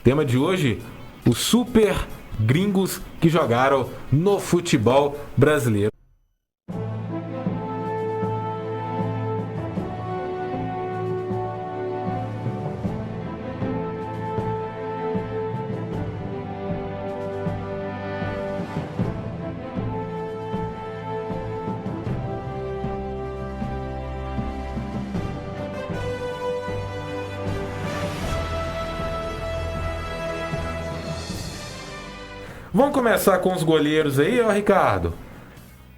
Tema de hoje, os super gringos que jogaram no futebol brasileiro. Vamos começar com os goleiros aí, ó, Ricardo.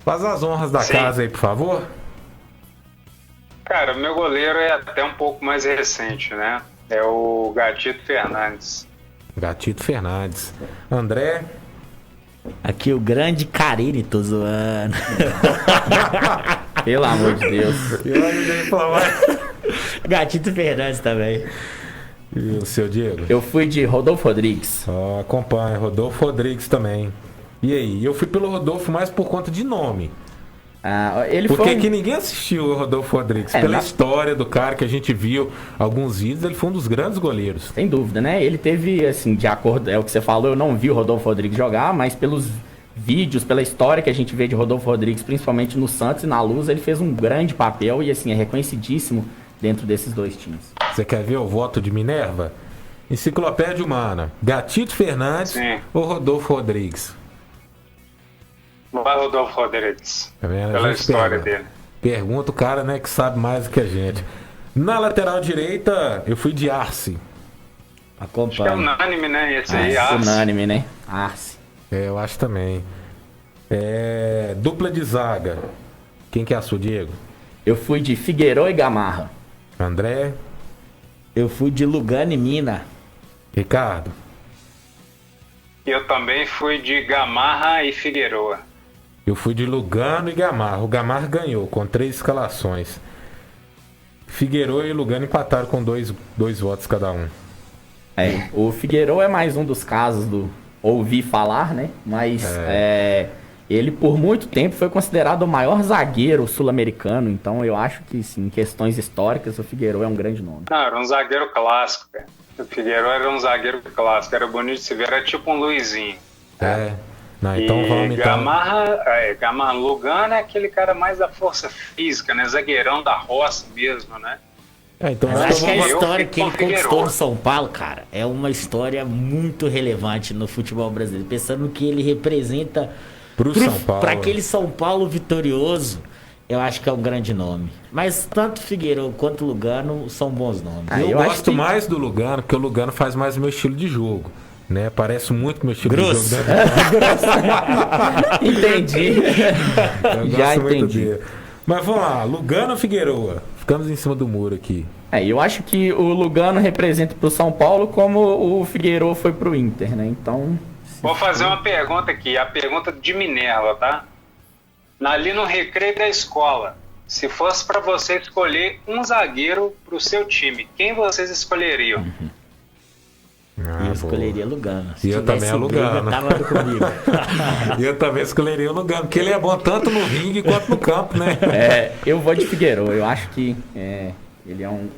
Faz as honras da casa aí, por favor. Cara, o meu goleiro é até um pouco mais recente, né? É o Gatito Fernandes. Gatito Fernandes. André. Aqui o grande Carine, tô zoando. Pelo amor de Deus. Gatito Fernandes também. E o seu Diego? Eu fui de Rodolfo Rodrigues. Acompanha, Rodolfo Rodrigues também. E aí? Eu fui pelo Rodolfo mais por conta de nome. Porque que ninguém assistiu o Rodolfo Rodrigues. Pela história do cara que a gente viu alguns vídeos, ele foi um dos grandes goleiros. Sem dúvida, né? Ele teve, assim, de acordo, é o que você falou, eu não vi o Rodolfo Rodrigues jogar, mas pelos vídeos, pela história que a gente vê de Rodolfo Rodrigues, principalmente no Santos e na Luz, ele fez um grande papel e, assim, é reconhecidíssimo dentro desses dois times. Você quer ver o voto de Minerva? Enciclopédia Humana. Gatito Fernandes ou Rodolfo Rodrigues? Vai Rodolfo Rodrigues. Tá vendo? Pela história dele. Pergunta o cara, né, que sabe mais do que a gente. Na lateral direita, eu fui de Arce. Acompanho. Acho que é unânime, né? Esse aí, Arce. Unânime, né? Arce. Eu acho também. Dupla de zaga. Quem que é a sua, Diego? Eu fui de Figueiró e Gamarra. André. Eu fui de Lugano e Mina. Ricardo. Eu também fui de Gamarra e Figueroa. Eu fui de Lugano e Gamarra. O Gamarra ganhou com 3 escalações. Figueroa e Lugano empataram com 2 votos cada um. O Figueroa é mais um dos casos do ouvir falar, né? Mas ele por muito tempo foi considerado o maior zagueiro sul-americano. Então eu acho que, sim, em questões históricas, o Figueroa é um grande nome. Não, era um zagueiro clássico, cara. O Figueroa era um zagueiro clássico, era bonito de se ver, era tipo um Luizinho. Não, então vamos Gamarra, Lugano é aquele cara mais da força física, né? Zagueirão da roça mesmo, né? Então mas acho que a história que ele conquistou no São Paulo, cara, é uma história muito relevante no futebol brasileiro. Pensando que ele representa para aquele São Paulo vitorioso, eu acho que é um grande nome. Mas tanto Figueiredo quanto Lugano são bons nomes. Eu gosto mais do Lugano, porque o Lugano faz mais o meu estilo de jogo. Né? Parece muito meu estilo de jogo. Né? Entendi. Já entendi. Mas vamos lá, Lugano ou Figueroa? Ficamos em cima do muro aqui. Eu acho que o Lugano representa pro São Paulo como o Figueroa foi pro Inter, né? Então... Vou fazer uma pergunta aqui, a pergunta de Minerva, tá? Ali no recreio da escola, se fosse para você escolher um zagueiro pro seu time, quem vocês escolheriam? Eu escolheria Lugano. E eu também é Lugano. E eu também escolheria o Lugano, porque ele é bom tanto no ringue quanto no campo, né? Eu vou de Figueiredo. Eu acho que ele é um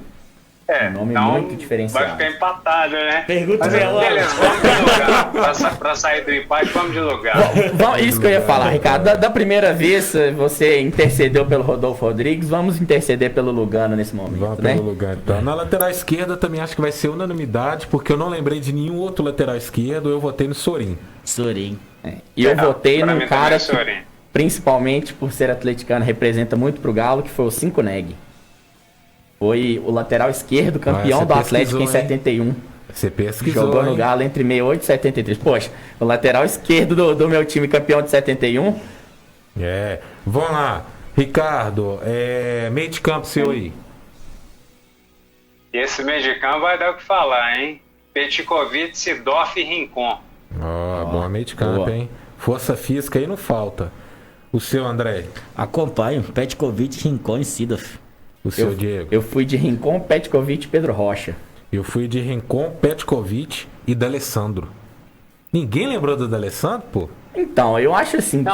nome muito diferenciado. Vai ficar empatado, né? Pergunta beleza, vamos de Lugano. Pra sair do empate, vamos de Lugano. Isso que eu ia falar, Ricardo. Da primeira vez você intercedeu pelo Rodolfo Rodrigues, vamos interceder pelo Lugano nesse momento. Vamos pelo Lugano, então. Na lateral esquerda também acho que vai ser unanimidade, porque eu não lembrei de nenhum outro lateral esquerdo, eu votei no Sorin. E eu votei num cara que, principalmente por ser atleticano, representa muito pro Galo, que foi o Cinco Neg. Foi o lateral esquerdo, campeão do Atlético em 71. Você pesquisou, jogou no Galo entre 68 e 73. Poxa, o lateral esquerdo do meu time, campeão de 71. Vamos lá. Ricardo, meio de campo seu aí. Esse meio de campo vai dar o que falar, hein? Petkovic, Sidoff e Rincon. Bom meio de campo, hein? Força física aí não falta. O seu, André? Acompanho. Petkovic, Rincon e Sidoff. O seu, Diego? Eu fui de Rincon, Petkovic e Pedro Rocha. Eu fui de Rincon, Petkovic e D'Alessandro. Ninguém lembrou do D'Alessandro, pô? Então, eu acho assim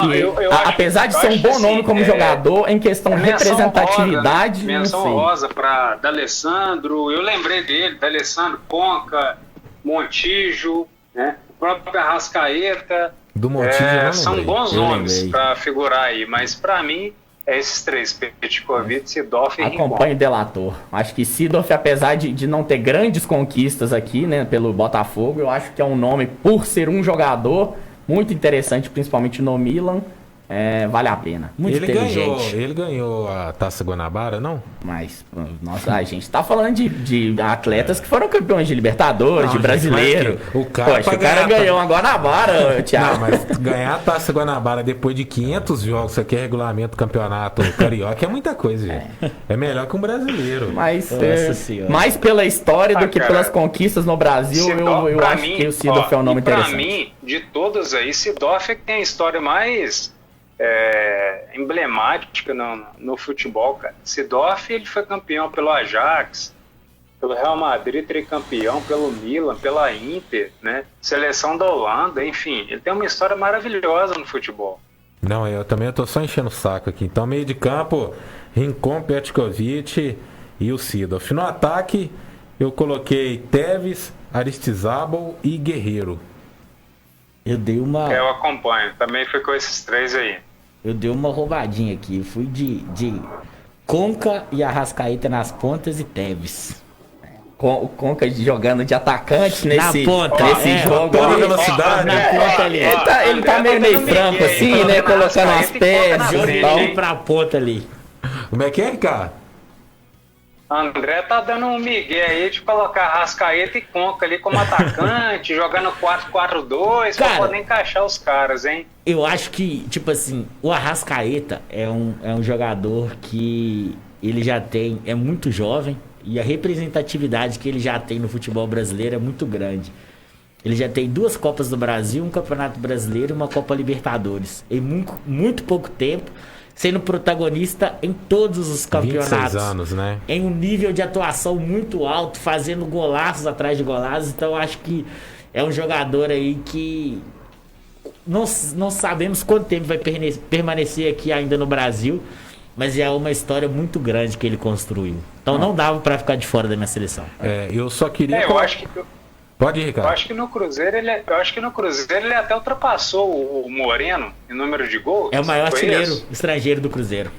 apesar de ser um bom nome como jogador, em questão de representatividade... Menção rosa para D'Alessandro, eu lembrei dele, D'Alessandro, Conca, Montijo, né? O próprio Arrascaeta. Do Montijo, são bons nomes para figurar aí, mas para mim é esses três: Petkovic, Seedorf e Rincon. Acompanho o delator. Acho que Seedorf, apesar de não ter grandes conquistas aqui, né, pelo Botafogo, eu acho que é um nome, por ser um jogador muito interessante, principalmente no Milan. Vale a pena. Muito inteligente. Ele ganhou a Taça Guanabara, não? Mas, nossa, a gente tá falando de atletas que foram campeões de Libertadores, de brasileiro. O cara ganhou uma Guanabara, Thiago. Não, mas ganhar a Taça Guanabara depois de 500 jogos, isso aqui é regulamento do campeonato carioca, é muita coisa, gente. É melhor que um brasileiro. Mas, mais pela história do que pelas conquistas no Brasil, eu acho que o Seedorf é um nome interessante. Pra mim, de todos aí, Seedorf é que tem a história mais emblemática no futebol, cara. Seedorf, ele foi campeão pelo Ajax, pelo Real Madrid, tricampeão, pelo Milan, pela Inter, né? Seleção da Holanda, enfim, ele tem uma história maravilhosa no futebol. Não, eu também tô só enchendo o saco aqui. Então, meio de campo, Rincon, Petkovic e o Seedorf. No ataque, eu coloquei Tevez, Aristizábal e Guerreiro. Eu acompanho, também fui com esses três aí. Eu dei uma roubadinha aqui, fui de Conca e Arrascaeta nas pontas e Tevez. O Conca jogando de atacante nesse jogo. Toda velocidade. Na ponta ali. Ele tá meio franco assim, né? Colocando as pernas e tal. Pra ponta ali. Como é que é, cara? André tá dando um migué aí de colocar Arrascaeta e Conca ali como atacante, jogando 4-4-2 pra poder encaixar os caras, hein? Eu acho que, tipo assim, o Arrascaeta é um jogador que ele já tem, é muito jovem, e a representatividade que ele já tem no futebol brasileiro é muito grande. Ele já tem 2 Copas do Brasil, um Campeonato Brasileiro e uma Copa Libertadores. Em muito pouco tempo, sendo protagonista em todos os campeonatos. 26 anos, né? Em um nível de atuação muito alto, fazendo golaços atrás de golaços. Então, eu acho que é um jogador aí que não sabemos quanto tempo vai permanecer aqui ainda no Brasil, mas é uma história muito grande que ele construiu. Então, não dava para ficar de fora da minha seleção. Eu só queria... eu acho que... Pode ir, Ricardo. Eu acho que no Cruzeiro ele até ultrapassou o Moreno em número de gols. É o maior artilheiro estrangeiro do Cruzeiro.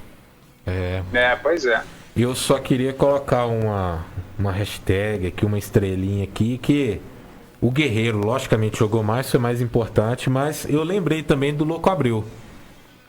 Pois é. Eu só queria colocar uma hashtag aqui, uma estrelinha aqui, que o Guerreiro, logicamente, jogou mais, foi mais importante, mas eu lembrei também do Louco Abreu.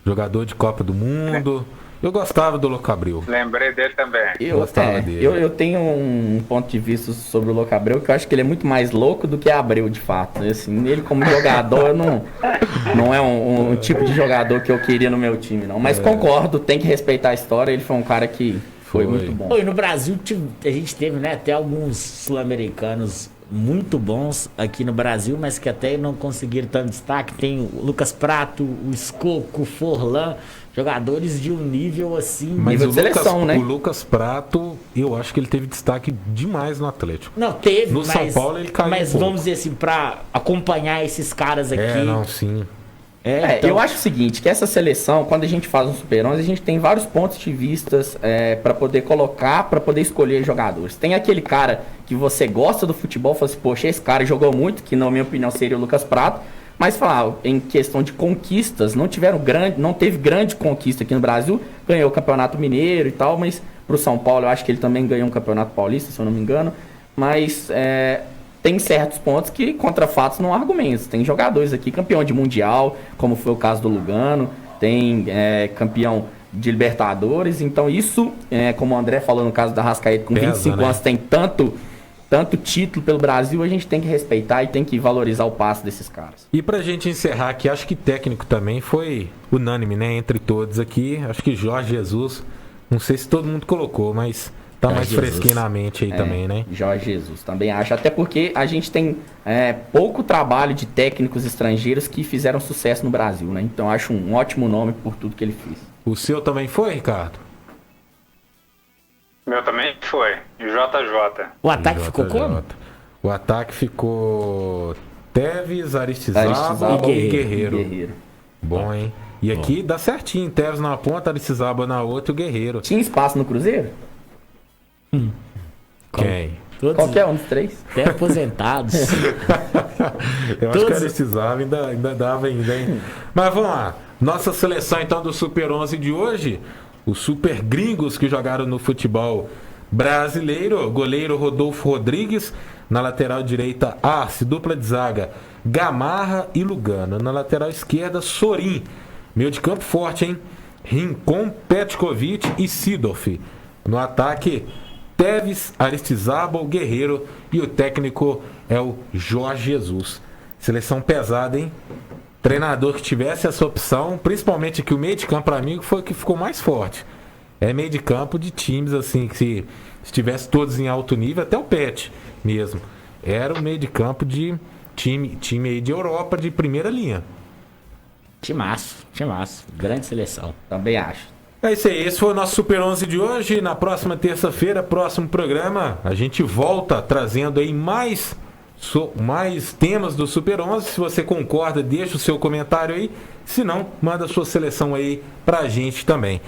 Jogador de Copa do Mundo... Eu gostava do Louco Abreu. Lembrei dele também. Eu tenho um ponto de vista sobre o Louco Abreu, que eu acho que ele é muito mais louco do que Abreu, de fato. Assim, ele como jogador não é um tipo de jogador que eu queria no meu time, não. Mas concordo, tem que respeitar a história. Ele foi um cara que foi muito bom. E no Brasil a gente teve, né, até alguns sul-americanos muito bons aqui no Brasil, mas que até não conseguiram tanto destaque. Tem o Lucas Prato, o Escoco, o Forlan, jogadores de um nível assim... Mas nível de seleção, né? O Lucas Prato, eu acho que ele teve destaque demais no Atlético. Não, teve, no São Paulo ele caiu mas vamos dizer assim, pra acompanhar esses caras aqui... Sim. Então... Eu acho o seguinte, que essa seleção, quando a gente faz um Super 11, a gente tem vários pontos de vistas para poder colocar, para poder escolher jogadores. Tem aquele cara que você gosta do futebol, fala assim, poxa, esse cara jogou muito, que na minha opinião seria o Lucas Prato, mas falar, em questão de conquistas, não teve grande conquista aqui no Brasil, ganhou o Campeonato Mineiro e tal, mas pro São Paulo eu acho que ele também ganhou um Campeonato Paulista, se eu não me engano, mas... tem certos pontos que contra fatos não há argumentos. Tem jogadores aqui, campeão de Mundial, como foi o caso do Lugano, tem campeão de Libertadores, então isso, como o André falou no caso da Arrascaeta, com 25 anos tem tanto título pelo Brasil, a gente tem que respeitar e tem que valorizar o passe desses caras. E pra gente encerrar aqui, acho que técnico também foi unânime, né, entre todos aqui, acho que Jorge Jesus, não sei se todo mundo colocou, mas... Tá mais fresquinho na mente aí também, né? Jorge Jesus, também acho. Até porque a gente tem pouco trabalho de técnicos estrangeiros que fizeram sucesso no Brasil, né? Então acho um ótimo nome por tudo que ele fez. O seu também foi, Ricardo? Meu também foi. JJ. O ataque ficou como? O ataque ficou Tevez, Aristizábal e Guerreiro. Bom, hein? E aqui dá certinho. Tevez na ponta, Aristizábal na outra e o Guerreiro. Tinha espaço no Cruzeiro? Quem? Qualquer um dos 3. Até aposentados. Eu acho que era precisava, ainda dava ainda, hein? Mas vamos lá. Nossa seleção, então, do Super 11 de hoje. Os super gringos que jogaram no futebol brasileiro. Goleiro Rodolfo Rodrigues. Na lateral direita, Arce. Dupla de zaga, Gamarra e Lugano. Na lateral esquerda, Sorin. Meio de campo forte, hein? Rincon, Petkovic e Sidorf. No ataque, Teves, Aristizábal, Guerreiro e o técnico é o Jorge Jesus. Seleção pesada, hein? Treinador que tivesse essa opção, principalmente que o meio de campo para mim foi o que ficou mais forte. É meio de campo de times assim, que se estivesse todos em alto nível, até o Pet mesmo. Era o meio de campo de time aí de Europa de primeira linha. Timaço. Grande seleção. Também acho. É isso aí, esse foi o nosso Super 11 de hoje. Na próxima terça-feira, próximo programa, a gente volta trazendo aí mais temas do Super 11. Se você concorda, deixa o seu comentário aí. Se não, manda a sua seleção aí pra gente também.